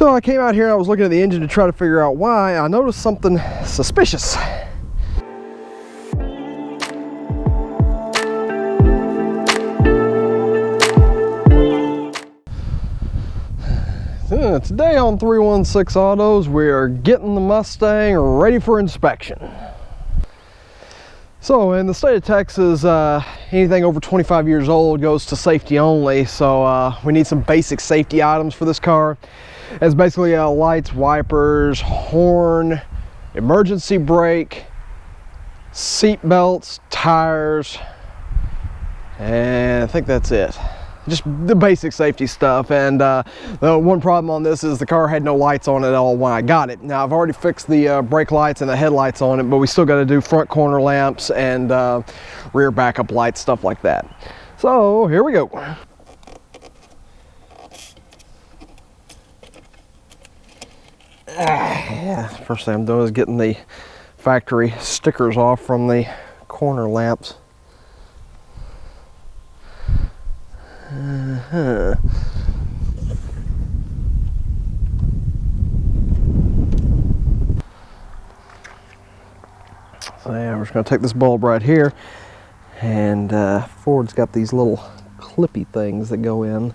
So I came out here and I was looking at the engine to try to figure out why. I noticed something suspicious. Today on 316 Autos, we are getting the Mustang ready for inspection. So in the state of Texas, anything over 25 years old goes to safety only. So we need some basic safety items for this car. It's basically lights, wipers, horn, emergency brake, seat belts, tires, and I think that's it. Just the basic safety stuff. And the one problem on this is the car had no lights on it at all when I got it. Now I've already fixed the brake lights and the headlights on it, but we still got to do front corner lamps and rear backup lights, stuff like that. So here we go. Yeah, first thing I'm doing is getting the factory stickers off from the corner lamps. So yeah, we're just going to take this bulb right here, and Ford's got these little clippy things that go in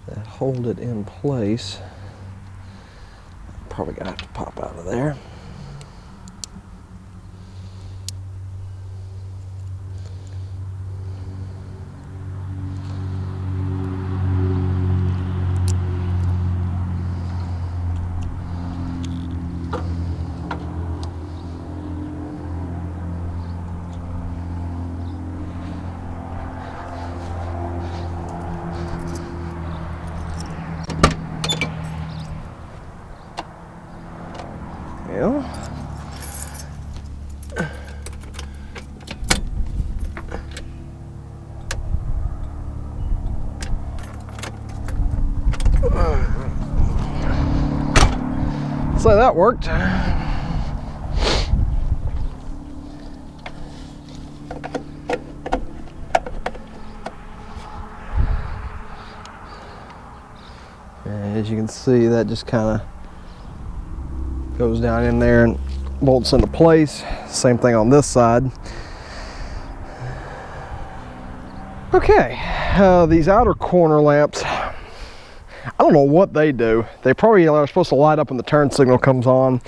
that hold it in place. Probably gonna have to pop out of there. So that worked. And as you can see, that just kind of goes down in there and bolts into place. Same thing on this side. Okay, these outer corner lamps, I don't know what they do. They probably are supposed to light up when the turn signal comes on.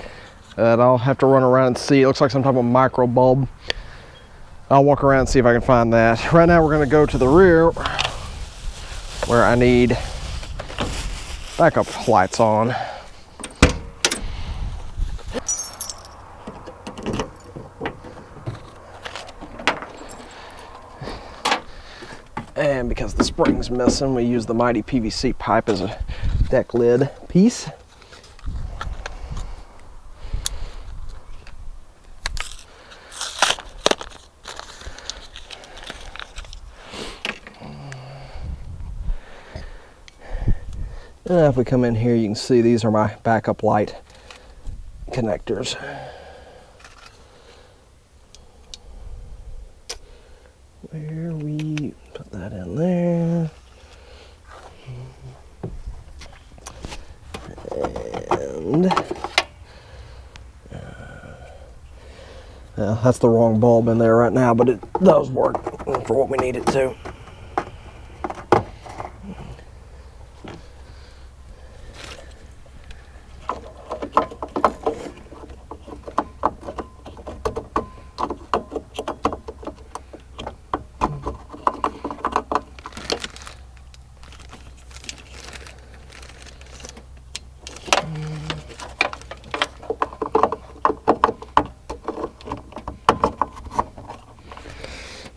And I'll have to run around and see. It looks like some type of micro bulb. I'll walk around and see if I can find that. Right now we're going to go to the rear where I need backup lights on. And because the spring's missing, we use the mighty PVC pipe as a deck lid piece. And if we come in here, you can see these are my backup light connectors. Where we put that in there. And that's the wrong bulb in there right now, but it does work for what we need it to.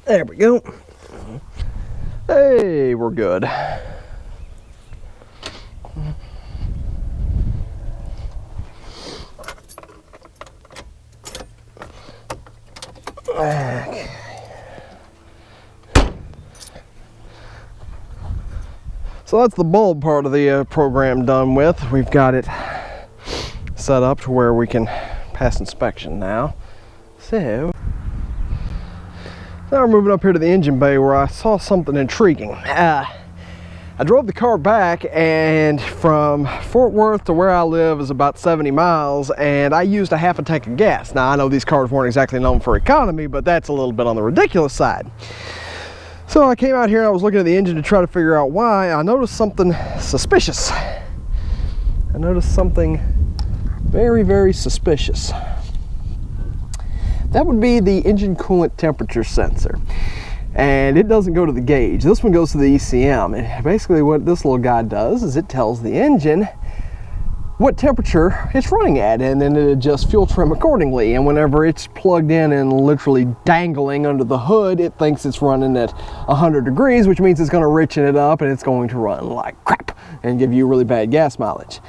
There we go. Hey, we're good. Okay. So that's the bulb part of the program done with. We've got it set up to where we can pass inspection now. So now we're moving up here to the engine bay where I saw something intriguing. I drove the car back, and from Fort Worth to where I live is about 70 miles, and I used a half a tank of gas. Now, I know these cars weren't exactly known for economy, but that's a little bit on the ridiculous side. So I came out here and I was looking at the engine to try to figure out why. I noticed something suspicious. I noticed something very, very suspicious. That would be the engine coolant temperature sensor. And it doesn't go to the gauge. This one goes to the ECM. And basically what this little guy does is it tells the engine what temperature it's running at, and then it adjusts fuel trim accordingly. And whenever it's plugged in and literally dangling under the hood, it thinks it's running at 100 degrees, which means it's going to richen it up and it's going to run like crap and give you really bad gas mileage.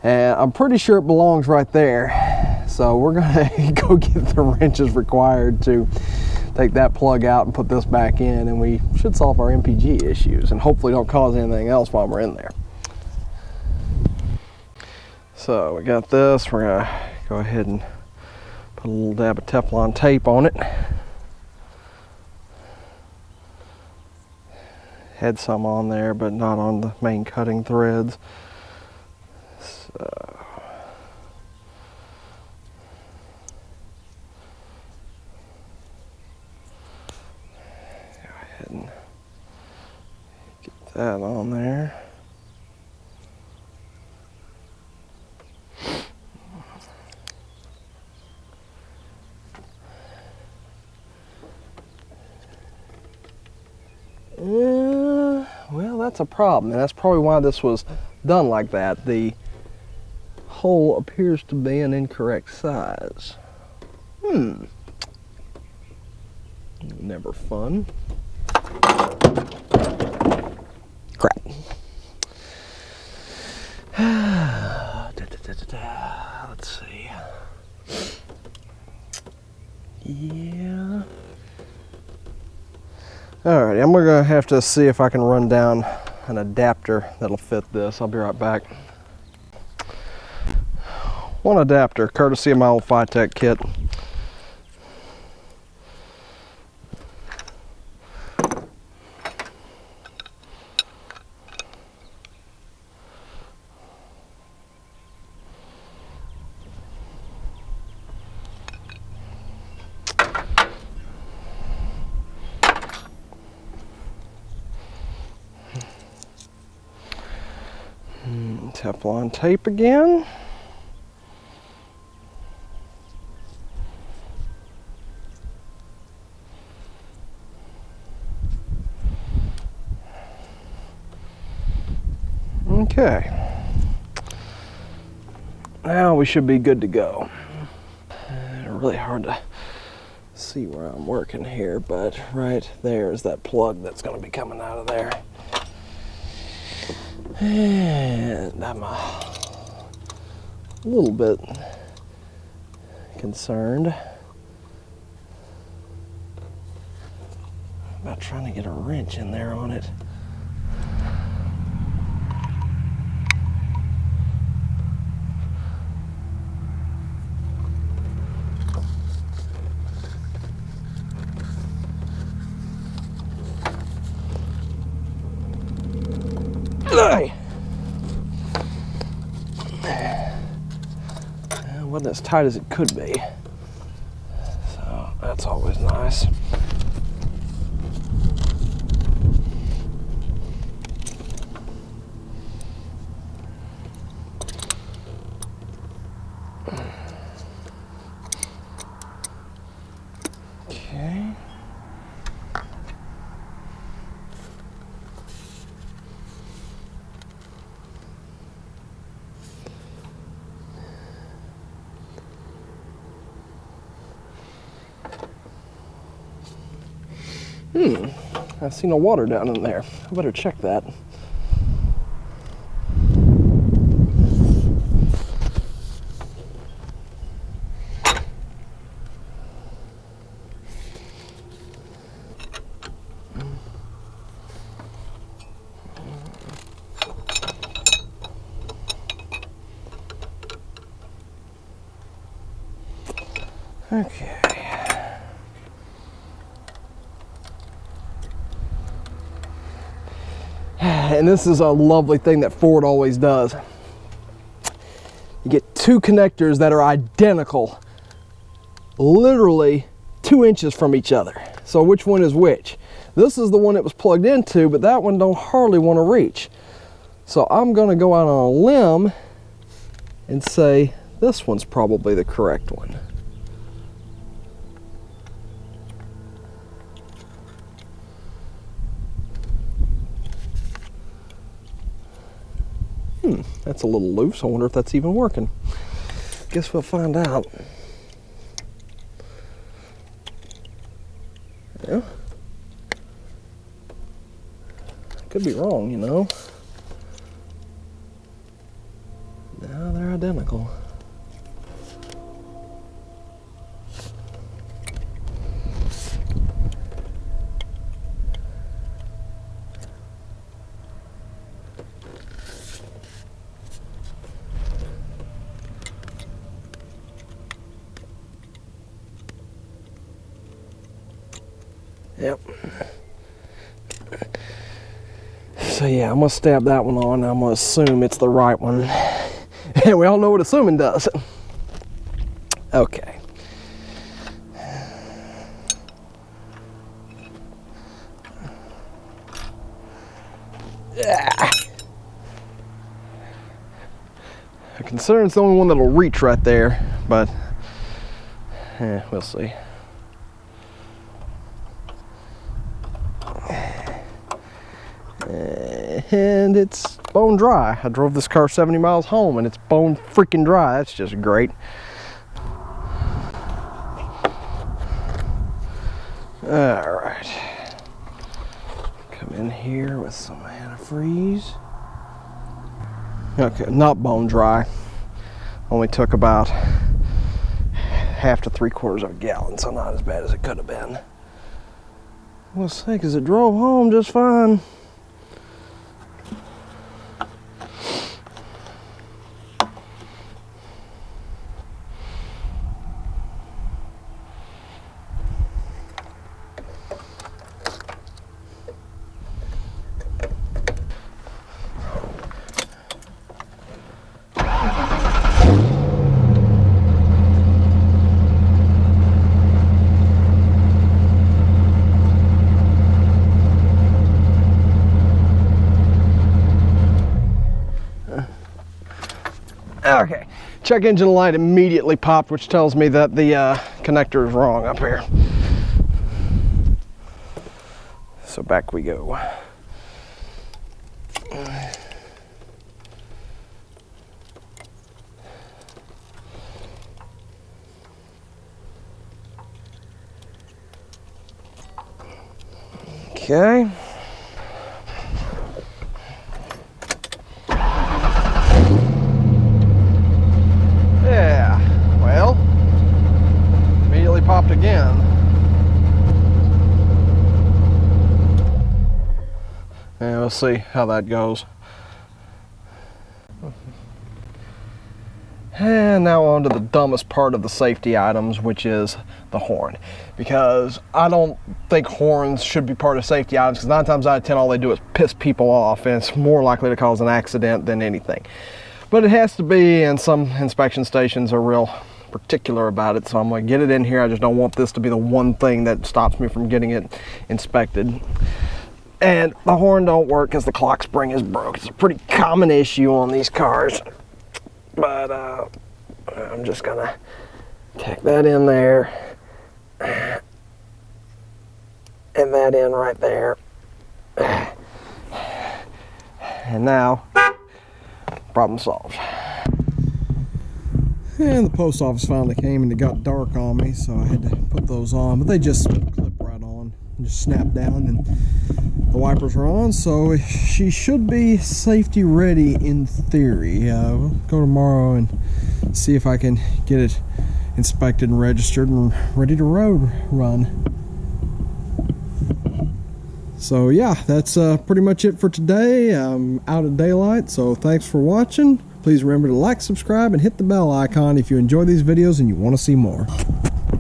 And I'm pretty sure it belongs right there. So we're gonna go get the wrenches required to take that plug out and put this back in, and we should solve our MPG issues and hopefully don't cause anything else while we're in there. So we got this. We're gonna go ahead and put a little dab of Teflon tape on it. Had some on there, but not on the main cutting threads. So go ahead and get that on there. Well, that's a problem, and that's probably why this was done like that. The hole appears to be an incorrect size. Never fun. Crap. Let's see. Yeah. Alright, I'm gonna have to see if I can run down an adapter that'll fit this. I'll be right back. One adapter, courtesy of my old Phytech kit. Teflon tape again. Okay. Now we should be good to go. Really hard to see where I'm working here, but right there is that plug that's going to be coming out of there. And I'm a little bit concerned about trying to get a wrench in there on it. It wasn't as tight as it could be, so that's always nice. Okay. I see no water down in there. I better check that. Okay. and this is a lovely thing that Ford always does. You get two connectors that are identical, literally 2 inches from each other. So which one is which? This is the one that was plugged into, but that one don't hardly want to reach. So I'm going to go out on a limb and say this one's probably the correct one. That's a little loose. I wonder if that's even working. Guess we'll find out. Yeah. Could be wrong, you know. No, they're identical. Yep. So yeah, I'm gonna stab that one on. I'm gonna assume it's the right one. And we all know what assuming does. Okay. Yeah. Considering it's the only one that'll reach right there, but we'll see. And it's bone dry. I drove this car 70 miles home and it's bone freaking dry. That's just great. All right. Come in here with some antifreeze. Okay, not bone dry. Only took about 1/2 to 3/4 of a gallon, so not as bad as it could have been. We'll see, because it drove home just fine. Okay, check engine light immediately popped, which tells me that the connector is wrong up here. So back we go. Okay. Yeah, well, immediately popped again. And we'll see how that goes. And now on to the dumbest part of the safety items, which is the horn. Because I don't think horns should be part of safety items, because 9 times out of 10 all they do is piss people off, and it's more likely to cause an accident than anything. But it has to be, and some inspection stations are real particular about it, so I'm going to get it in here. I just don't want this to be the one thing that stops me from getting it inspected. And the horn don't work because the clock spring is broke. It's a pretty common issue on these cars. But I'm just gonna tack that in there and that in right there. And now, problem solved. And the post office finally came and it got dark on me, so I had to put those on, but they just clip right on, just snap down, and the wipers are on, so she should be safety ready in theory. We'll go tomorrow and see if I can get it inspected and registered and ready to road run. So yeah, that's pretty much it for today. I'm out of daylight, so thanks for watching. Please remember to like, subscribe, and hit the bell icon if you enjoy these videos and you want to see more.